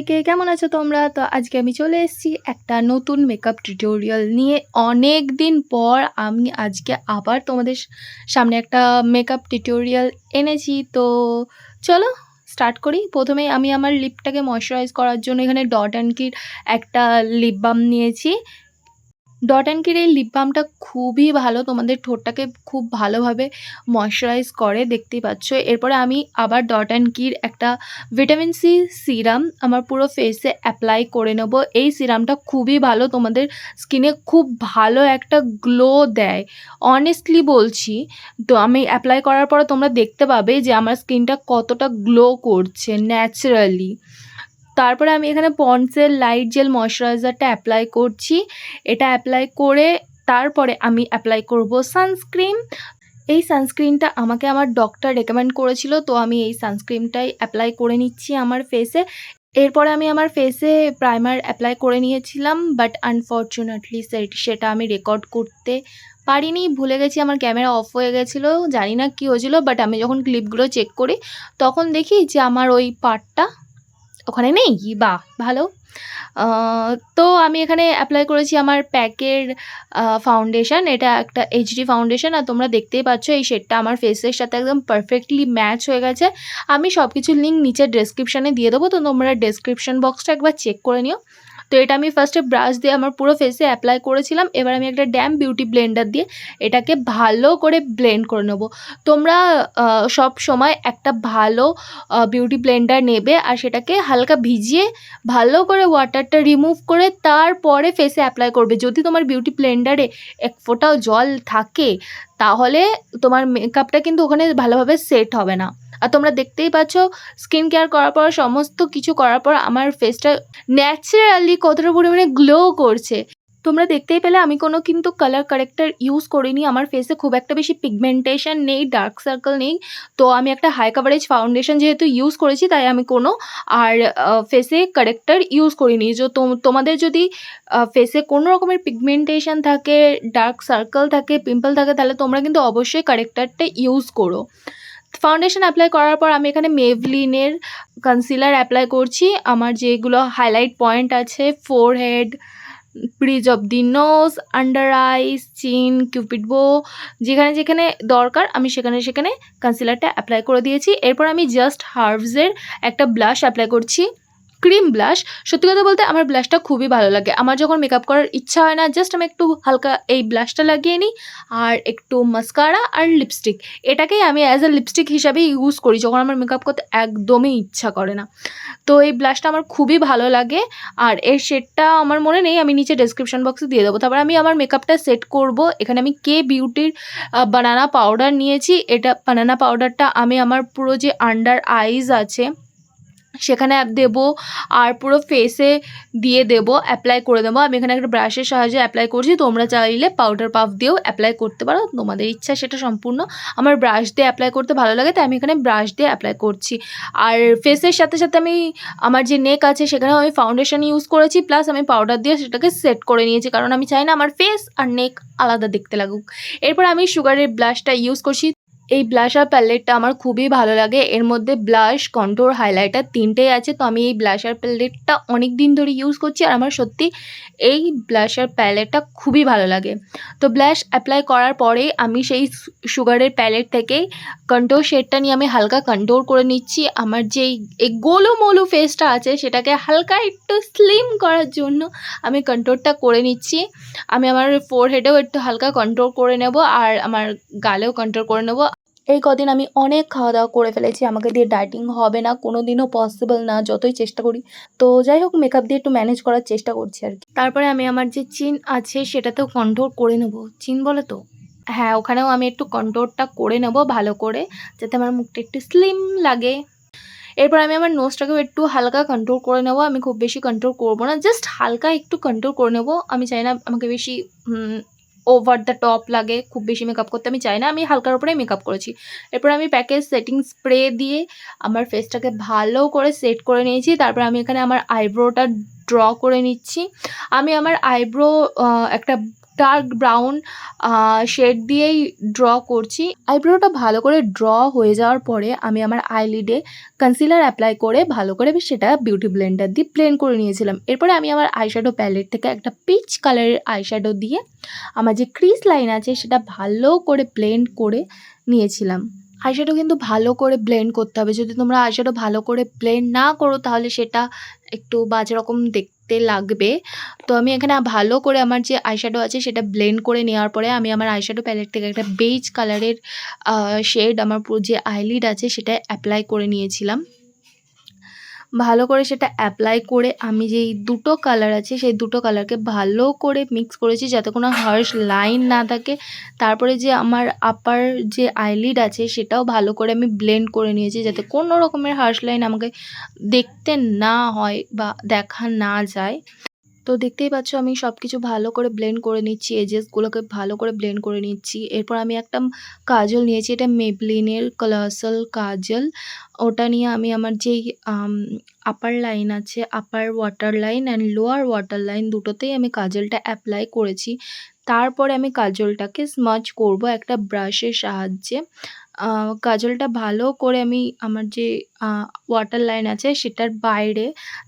সবাইকে, কেমন আছো তোমরা? তো আজকে আমি চলে এসেছি একটা নতুন মেকআপ টিউটোরিয়াল নিয়ে। অনেক দিন পর আমি আজকে আবার তোমাদের সামনে একটা মেকআপ টিউটোরিয়াল এনেছি। তো চলো স্টার্ট করি। প্রথমেই আমি আমার লিপটাকে ময়শ্চারাইজ করার জন্য এখানে ডট অ্যান্ড কির একটা লিপ বাম নিয়েছি। ডট অ্যান্ড কির এই লিপ বামটা খুবই ভালো, তোমাদের ঠোঁটটাকে খুব ভালোভাবে ময়শ্চারাইজ করে, দেখতেই পাচ্ছ। এরপরে আমি আবার ডট অ্যান্ড কির একটা ভিটামিন সি সিরাম আমার পুরো ফেসে অ্যাপ্লাই করে নেব। এই সিরামটা খুবই ভালো, তোমাদের স্কিনে খুব ভালো একটা গ্লো দেয়, অনেস্টলি বলছি। তো আমি অ্যাপ্লাই করার পরে তোমরা দেখতে পাবে যে আমার স্কিনটা কতটা গ্লো করছে ন্যাচারালি। তারপরে আমি এখানে পন্ডসের লাইট জেল ময়শ্চারাইজারটা অ্যাপ্লাই করছি। এটা অ্যাপ্লাই করে তারপরে আমি অ্যাপ্লাই করব সানস্ক্রিন। এই সানস্ক্রিনটা আমাকে আমার ডক্টর রেকমেন্ড করেছিল, তো আমি এই সানস্ক্রিনটাই অ্যাপ্লাই করে নিচ্ছি আমার ফেসে। এরপরে আমি আমার ফেসে প্রাইমার অ্যাপ্লাই করে নিয়েছিলাম, বাট আনফর্চুনেটলি সেটা আমি রেকর্ড করতে পারিনি, ভুলে গেছি। আমার ক্যামেরা অফ হয়ে গেছিলো, জানি না কী হয়েছিলো। বাট আমি যখন ক্লিপগুলো চেক করি তখন দেখি যে আমার ওই পার্টটা ওখানে নেই। বাহ, ভালো। তো আমি এখানে অ্যাপ্লাই করেছি আমার প্যাকের ফাউন্ডেশন। এটা একটা এইচডি ফাউন্ডেশন, আর তোমরা দেখতেই পাচ্ছ এই শেডটা আমার ফেসের সাথে একদম পারফেক্টলি ম্যাচ হয়ে গেছে। আমি সব কিছুর লিঙ্ক নিচে ডেসক্রিপশানে দিয়ে দেবো, তো তোমরা ডেসক্রিপশন বক্সটা একবার চেক করে নিও। তো এটা আমি ফার্স্টে ব্রাশ দিয়ে আমার পুরো ফেসে অ্যাপ্লাই করেছিলাম। এবার আমি একটা ড্যাম বিউটি ব্লেন্ডার দিয়ে এটাকে ভালো করে ব্লেন্ড করে নেব। তোমরা সব সময় একটা ভালো বিউটি ব্লেন্ডার নেবে আর সেটাকে হালকা ভিজিয়ে ভালো করে ওয়াটারটা রিমুভ করে তারপরে ফেসে অ্যাপ্লাই করবে। যদি তোমার বিউটি ব্লেন্ডারে এক ফোঁটাও জল থাকে তাহলে তোমার মেকআপটা কিন্তু ওখানে ভালোভাবে সেট হবে না। আর তোমরা দেখতেই পাচ্ছ স্কিন কেয়ার করার পর, সমস্ত কিছু করার পর আমার ফেসটা ন্যাচারালি কতটা পরিমাণে গ্লো করছে। তোমরা দেখতেই পেলে আমি কোনো কিন্তু কালার কারেক্টার ইউজ করিনি। আমার ফেসে খুব একটা বেশি পিগমেন্টেশন নেই, ডার্ক সার্কেল নেই। তো আমি একটা হাই কাভারেজ ফাউন্ডেশন যেহেতু ইউজ করেছি, তাই আমি কোনো আর ফেসে কারেক্টার ইউজ করিনি। যে তোমাদের যদি ফেসে কোনো রকমের পিগমেন্টেশন থাকে, ডার্ক সার্কেল থাকে, পিম্পল থাকে, তাহলে তোমরা কিন্তু অবশ্যই কারেক্টারটা ইউজ করো। ফাউন্ডেশন অ্যাপ্লাই করার পর আমি এখানে মেভলিনের কনসিলার অ্যাপ্লাই করছি। আমার যেগুলো হাইলাইট পয়েন্ট আছে, forehead, bridge of the nose, under eyes, chin, cupid বো, যেখানে যেখানে দরকার আমি সেখানে সেখানে কনসিলারটা অ্যাপ্লাই করে দিয়েছি। এরপর আমি জাস্ট হার্ভসের একটা ব্লাশ অ্যাপ্লাই করছি, ক্রিম ব্লাশ। সত্যি কথা বলতে আমার ব্লাশটা খুবই ভালো লাগে। আমার যখন মেকআপ করার ইচ্ছা হয় না, জাস্ট আমি একটু হালকা এই ব্লাশটা লাগিয়ে নিই আর একটু মাস্কারা আর লিপস্টিক, এটাকেই আমি অ্যাজ আ লিপস্টিক হিসাবে ইউজ করি যখন আমার মেকআপ করতে একদমই ইচ্ছা করে না। তো এই ব্লাশটা আমার খুবই ভালো লাগে, আর এর শেডটা আমার মনে নেই, আমি নিচে ডেসক্রিপশন বক্সে দিয়ে দেবো। তারপর আমি আমার মেকআপটা সেট করব। এখানে আমি কে বিউটির বানানা পাউডার নিয়েছি। এটা বানানা পাউডারটা আমি আমার পুরো যে আন্ডার আইজ আছে সেখানে দেবো আর পুরো ফেসে দিয়ে দেবো, অ্যাপ্লাই করে দেবো। আমি এখানে একটা ব্রাশের সাহায্যে অ্যাপ্লাই করছি, তোমরা চাইলে পাউডার পাফ দিয়েও অ্যাপ্লাই করতে পারো, তোমাদের ইচ্ছা, সেটা সম্পূর্ণ। আমার ব্রাশ দিয়ে অ্যাপ্লাই করতে ভালো লাগে, তাই আমি এখানে ব্রাশ দিয়ে অ্যাপ্লাই করছি। আর ফেসের সাথে সাথে আমি আমার যে নেক আছে সেখানেও আমি ফাউন্ডেশন ইউজ করেছি, প্লাস আমি পাউডার দিয়ে সেটাকে সেট করে নিয়েছি, কারণ আমি চাই না আমার ফেস আর নেক আলাদা দেখতে লাগুক। এরপর আমি সুগারের ব্লাশটা ইউজ করছি। এই ব্লাশ আর প্যালেটটা আমার খুবই ভালো লাগে। এর মধ্যে ব্লাশ, কন্ট্রোর, হাইলাইটার তিনটেই আছে। তো আমি এই ব্লাশ আর প্যালেটটা অনেক দিন ধরে ইউজ করছি, আর আমার সত্যি এই ব্লাশ আর প্যালেটটা খুবই ভালো লাগে। তো ব্লাশ অ্যাপ্লাই করার পরে আমি সেই সুগারের প্যালেট থেকেই কন্ট্রোর শেডটা নিয়ে আমি হালকা কন্ট্রোর করে নিচ্ছি। আমার যেই এই গোলুমোলু ফেসটা আছে সেটাকে হালকা একটু স্লিম করার জন্য আমি কন্ট্রোরটা করে নিচ্ছি। আমি আমার ফোরহেডেও একটু হালকা কন্ট্রোল করে নেব আর আমার গালেও কন্ট্রোল করে নেব। এই কদিন আমি অনেক খাওয়া দাওয়া করে ফেলেছি, আমাকে দিয়ে ডায়েটিং হবে না, কোনো দিনও পসিবল না, যতই চেষ্টা করি। তো যাই হোক, মেকআপ দিয়ে একটু ম্যানেজ করার চেষ্টা করছি আর কি। তারপরে আমি আমার যে চিন আছে সেটাতেও কন্ট্রোল করে নেব। চিন বলে তো, হ্যাঁ, ওখানেও আমি একটু কন্ট্রোলটা করে নেব ভালো করে, যাতে আমার মুখটা একটু স্লিম লাগে। এরপর আমি আমার নোজটাকেও একটু হালকা কন্ট্রোল করে নেব। আমি খুব বেশি কন্ট্রোল করব না, জাস্ট হালকা একটু কন্ট্রোল করে নেব। আমি চাই না আমাকে বেশি ওভার দ্য টপ লাগে, খুব বেশি মেকআপ করতে আমি চাই না, আমি হালকার উপরেই মেকআপ করেছি। এরপর আমি প্যাকেজ সেটিং স্প্রে দিয়ে আমার ফেসটাকে ভালো করে সেট করে নিয়েছি। তারপর আমি এখানে আমার আইব্রোটা ড্র করে নিচ্ছি। আমি আমার আইব্রো একটা ডার্ক ব্রাউন শেড দিয়েই ড্র করছি। আইব্রোটা ভালো করে ড্র হয়ে যাওয়ার পরে আমি আমার আইলিডে কনসিলার অ্যাপ্লাই করে ভালো করে সেটা বিউটি ব্লেন্ডার দিয়ে ব্লেন্ড করে নিয়েছিলাম। এরপরে আমি আমার আইশ্যাডো প্যালেট থেকে একটা পিচ কালারের আইশ্যাডো দিয়ে আমার যে ক্রিজ লাইন আছে সেটা ভালো করে ব্লেন্ড করে নিয়েছিলাম। আইশ্যাডো কিন্তু ভালো করে ব্লেন্ড করতে হবে। যদি তোমরা আইশ্যাডো ভালো করে ব্লেন্ড না করো তাহলে সেটা একটু বাজে রকম দেখতে লাগবে। তো আমি এখানে ভালো করে আমার যে আইশ্যাডো আছে সেটা ব্লেন্ড করে নেওয়ার পরে আমি আমার আইশ্যাডো প্যালেট থেকে একটা বেজ কালারের শেড আমার পুরো যে আইলিড আছে সেটা অ্যাপ্লাই করে নিয়েছিলাম। ভালো করে সেটা অ্যাপ্লাই করে আমি যেই দুটো কালার আছে সেই দুটো কালারকে ভালো করে মিক্স করেছি যাতে কোনো হার্শ লাইন না থাকে। তারপরে যে আমার আপার যে আইলিড আছে সেটাও ভালো করে আমি ব্লেন্ড করে নিয়েছি যাতে কোনো রকমের হার্শ লাইন আমাকে দেখতে না হয় বা দেখা না যায়। তো দেখতেই পাচ্ছ আমি সব কিছু ভালো করে ব্লেন্ড করে নিচ্ছি, এজেসগুলোকে ভালো করে ব্লেন্ড করে নিচ্ছি। এরপর আমি একটা কাজল নিয়েছি, এটা মেবলিনের কালারসল কাজল। ওটা নিয়ে আমি আমার যেই আপার লাইন আছে, upper water line and lower water line দুটোতেই আমি কাজলটা অ্যাপ্লাই করেছি। তারপরে আমি কাজলটাকে স্মাচ করব একটা ব্রাশের সাহায্যে। কাজলটা ভালো করে আমি আমার যে ওয়াটার লাইন আছে সেটার বাইরে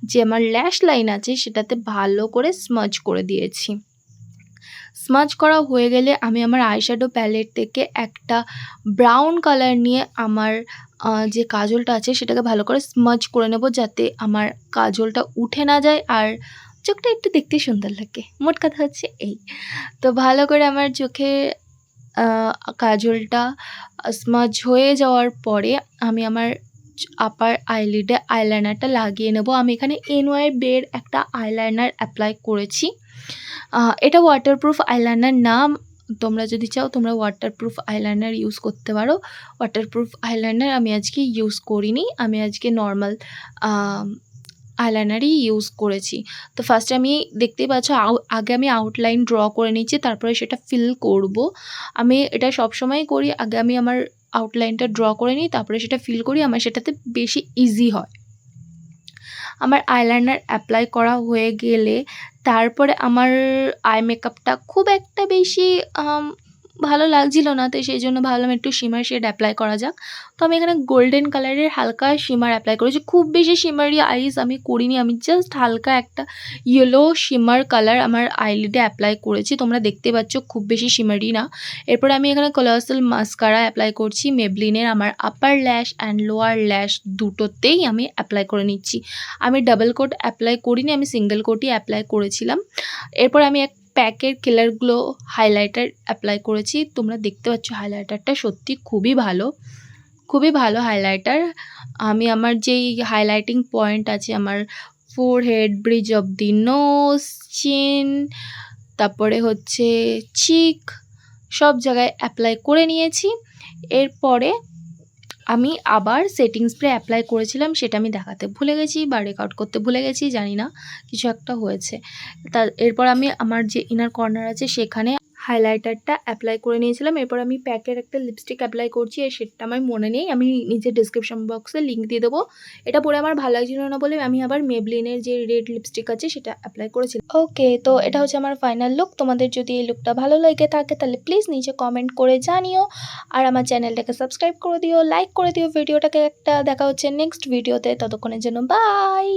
যে আমার ল্যাশ লাইন আছে সেটাতে ভালো করে স্মাচ করে দিয়েছি। স্মাচ করা হয়ে গেলে আমি আমার আইশ্যাডো প্যালেট থেকে একটা ব্রাউন কালার নিয়ে আমার যে কাজলটা আছে সেটাকে ভালো করে স্মাচ করে নেব যাতে আমার কাজলটা উঠে না যায় আর চোখটা একটু দেখতে সুন্দর লাগে। মোট কথা হচ্ছে এই। তো ভালো করে আমার চোখে কাজলটা স্মাচ হয়ে যাওয়ার পরে আমি আমার আপার আইলিডে আইলাইনারটা লাগিয়ে নেব। আমি এখানে NYBEর একটা আইলাইনার অ্যাপ্লাই করেছি। এটা ওয়াটারপ্রুফ আইলাইনার না, তোমরা যদি চাও তোমরা ওয়াটারপ্রুফ আইলাইনার ইউজ করতে পারো। ওয়াটারপ্রুফ আইলাইনার আমি আজকে ইউজ করিনি, আমি আজকে নর্মাল আইলাইনারই ইউজ করেছি। তো ফার্স্টে আমি দেখতেই পাচ্ছ আগে আমি আউটলাইন ড্র করে নিচ্ছি, তারপরে সেটা ফিল করব। আমি এটা সবসময় করি, আগে আমি আমার আউটলাইনটা ড্র করে নিই তারপরে সেটা ফিল করি, আমার সেটাতে বেশি ইজি হয়। আমার আইলাইনার অ্যাপ্লাই করা হয়ে গেলে তারপরে আমার আই মেকআপটা খুব একটা বেশি ভালো লাগছিল না, তো সেই জন্য ভাবলাম একটু শিমার শেড অ্যাপ্লাই করা যাক। তো আমি এখানে গোল্ডেন কালারের হালকা শিমার অ্যাপ্লাই করেছি। খুব বেশি শিমারি আইস আমি করিনি, আমি জাস্ট হালকা একটা ইয়েলো শিমার কালার আমার আইলিডে অ্যাপ্লাই করেছি। তোমরা দেখতে পাচ্ছ খুব বেশি শিমারি না। এরপরে আমি এখানে কালারসল মাস্কারা অ্যাপ্লাই করছি মেবলিনের। আমার আপার ল্যাশ অ্যান্ড লোয়ার ল্যাশ দুটোতেই আমি অ্যাপ্লাই করে নিচ্ছি। আমি ডাবল কোট অ্যাপ্লাই করিনি, আমি সিঙ্গেল কোটই অ্যাপ্লাই করেছিলাম। এরপর আমি এক প্যাকের কিলার গ্লো হাইলাইটার অ্যাপ্লাই করেছি। তোমরা দেখতে পাচ্ছ হাইলাইটারটা সত্যি খুবই ভালো, খুবই ভালো হাইলাইটার। আমি আমার যেই হাইলাইটিং পয়েন্ট আছে আমার forehead, bridge of the nose, chin, তারপরে হচ্ছে চিক, সব জায়গায় অ্যাপ্লাই করে নিয়েছি। এরপরে আমি আবার সেটিং স্প্রে অ্যাপ্লাই করেছিলাম, সেটা আমি দেখাতে ভুলে গেছি বা রেকর্ড করতে ভুলে গেছি, জানি না কিছু একটা হয়েছে। এরপর আমি আমার যে ইনার কর্নার আছে সেখানে হাইলাইটারটা অ্যাপ্লাই করে নিয়েছিলাম। এরপর আমি প্যাকের একটা লিপস্টিক অ্যাপ্লাই করছি, এই শেডটা আমার মনে নেই, আমি নিচে ডিসক্রিপশন বক্সে লিঙ্ক দিয়ে দেবো। এটা পরে আমার ভালো লাগছিল না বলে আমি আবার মেবলিনের যে রেড লিপস্টিক আছে সেটা অ্যাপ্লাই করেছিলাম। ওকে, তো এটা হচ্ছে আমার ফাইনাল লুক। তোমাদের যদি এই লুকটা ভালো লাগে থাকে তাহলে প্লিজ নিচে কমেন্ট করে জানিও, আর আমার চ্যানেলটাকে সাবস্ক্রাইব করে দিও, লাইক করে দিও ভিডিওটাকে একটা। দেখা হচ্ছে নেক্সট ভিডিওতে, ততক্ষণের জন্য বাই।